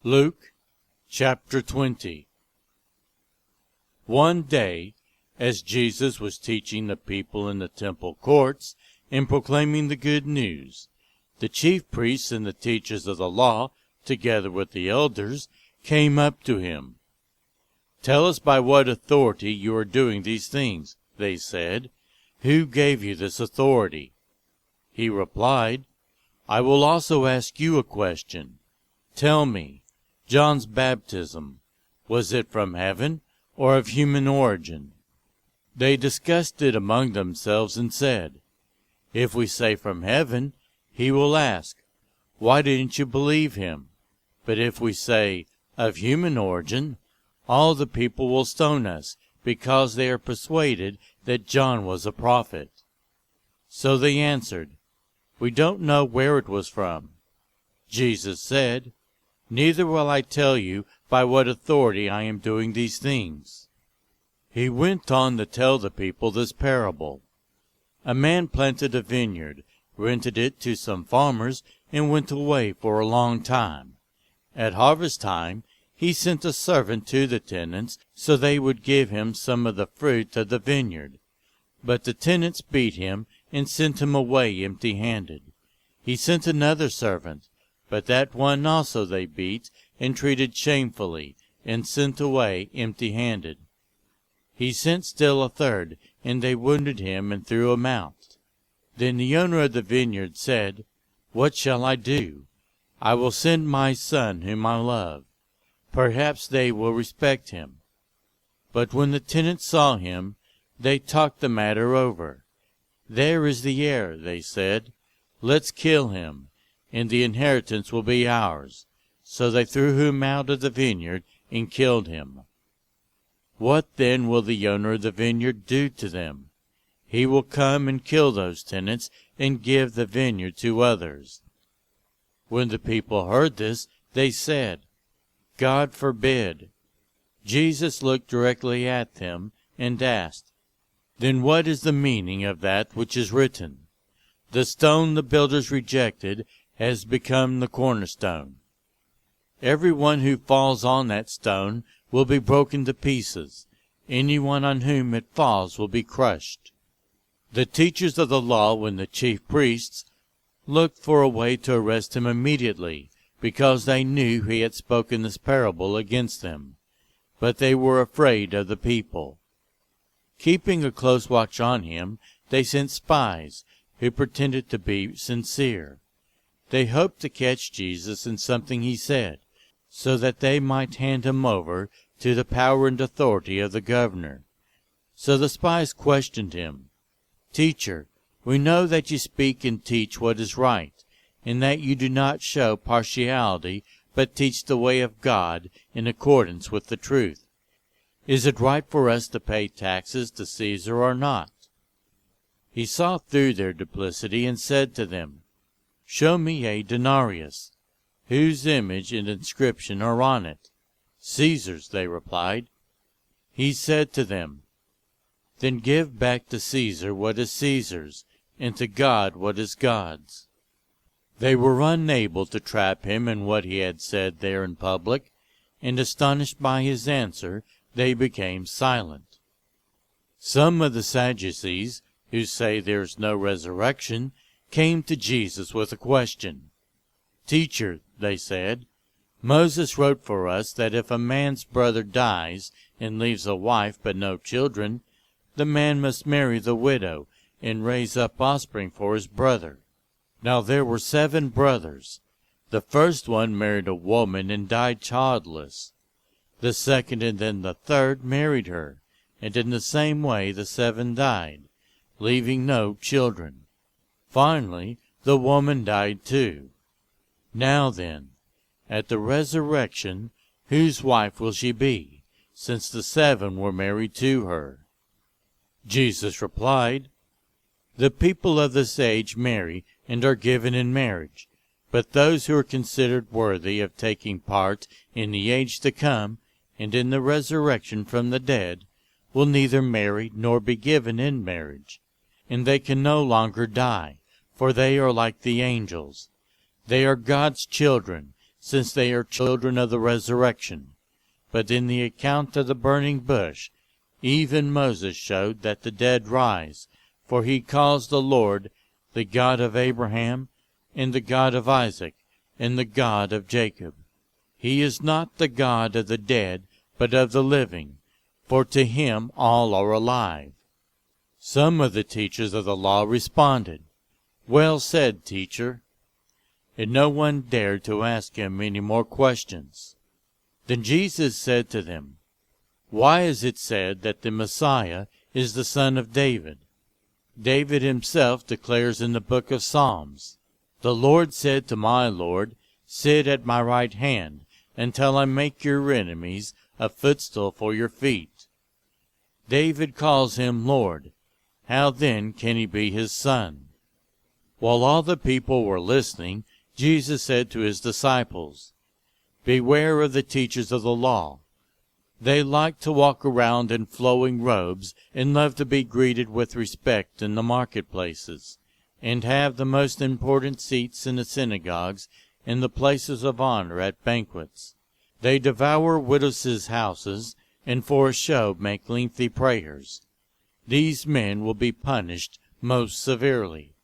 Luke chapter 20. One day, as Jesus was teaching the people in the temple courts and proclaiming the good news, the chief priests and the teachers of the law, together with the elders, came up to him. "Tell us by what authority you are doing these things," they said. "Who gave you this authority?" He replied, "I will also ask you a question. Tell me, John's baptism, was it from heaven or of human origin?" They discussed it among themselves and said, "If we say from heaven, he will ask, 'Why didn't you believe him?' But if we say, 'of human origin,' all the people will stone us, because they are persuaded that John was a prophet." So they answered, "We don't know where it was from." Jesus said, "Neither will I tell you by what authority I am doing these things." He went on to tell the people this parable. A man planted a vineyard, rented it to some farmers, and went away for a long time. At harvest time, he sent a servant to the tenants so they would give him some of the fruit of the vineyard. But the tenants beat him and sent him away empty-handed. He sent another servant, but that one also they beat and treated shamefully, and sent away empty-handed. He sent still a third, and they wounded him and threw him out. Then the owner of the vineyard said, "What shall I do? I will send my son whom I love. Perhaps they will respect him." But when the tenants saw him, they talked the matter over. "There is the heir," they said. "Let's kill him, and the inheritance will be ours." So they threw him out of the vineyard and killed him. What then will the owner of the vineyard do to them? He will come and kill those tenants and give the vineyard to others. When the people heard this, they said, "God forbid." Jesus looked directly at them and asked, "Then what is the meaning of that which is written? The stone the builders rejected has become the cornerstone. Everyone who falls on that stone will be broken to pieces. Anyone on whom it falls will be crushed." The teachers of the law and the chief priests looked for a way to arrest him immediately, because they knew he had spoken this parable against them. But they were afraid of the people. Keeping a close watch on him, they sent spies, who pretended to be sincere. They hoped to catch Jesus in something he said, so that they might hand him over to the power and authority of the governor. So the spies questioned him. "Teacher, we know that you speak and teach what is right, and that you do not show partiality, but teach the way of God in accordance with the truth. Is it right for us to pay taxes to Caesar or not?" He saw through their duplicity and said to them, "Show me a denarius. Whose image and inscription are on it?" "Caesar's," they replied. He said to them, "Then give back to Caesar what is Caesar's, and to God what is God's." They were unable to trap him in what he had said there in public, and astonished by his answer, they became silent. Some of the Sadducees, who say there is no resurrection, came to Jesus with a question. "Teacher," they said, "Moses wrote for us that if a man's brother dies and leaves a wife but no children, the man must marry the widow and raise up offspring for his brother. Now there were 7 brothers. The first one married a woman and died childless. The second and then the third married her, and in the same way the 7 died, leaving no children. Finally, the woman died too. Now then, at the resurrection, whose wife will she be, since the 7 were married to her?" Jesus replied, "The people of this age marry and are given in marriage, but those who are considered worthy of taking part in the age to come and in the resurrection from the dead will neither marry nor be given in marriage, and they can no longer die, for they are like the angels. They are God's children, since they are children of the resurrection. But in the account of the burning bush, even Moses showed that the dead rise, for he calls the Lord the God of Abraham, and the God of Isaac, and the God of Jacob. He is not the God of the dead, but of the living, for to him all are alive. Some of the teachers of the law responded, "Well said, teacher," and no one dared to ask him any more questions. Then Jesus said to them, "Why is it said that the Messiah is the son of David? David himself declares in the book of Psalms, 'The Lord said to my Lord, sit at my right hand, until I make your enemies a footstool for your feet.' David calls him Lord. How then can he be his son?" While all the people were listening, Jesus said to his disciples, "Beware of the teachers of the law. They like to walk around in flowing robes and love to be greeted with respect in the marketplaces, and have the most important seats in the synagogues and the places of honor at banquets. They devour widows' houses, and for a show make lengthy prayers. These men will be punished most severely.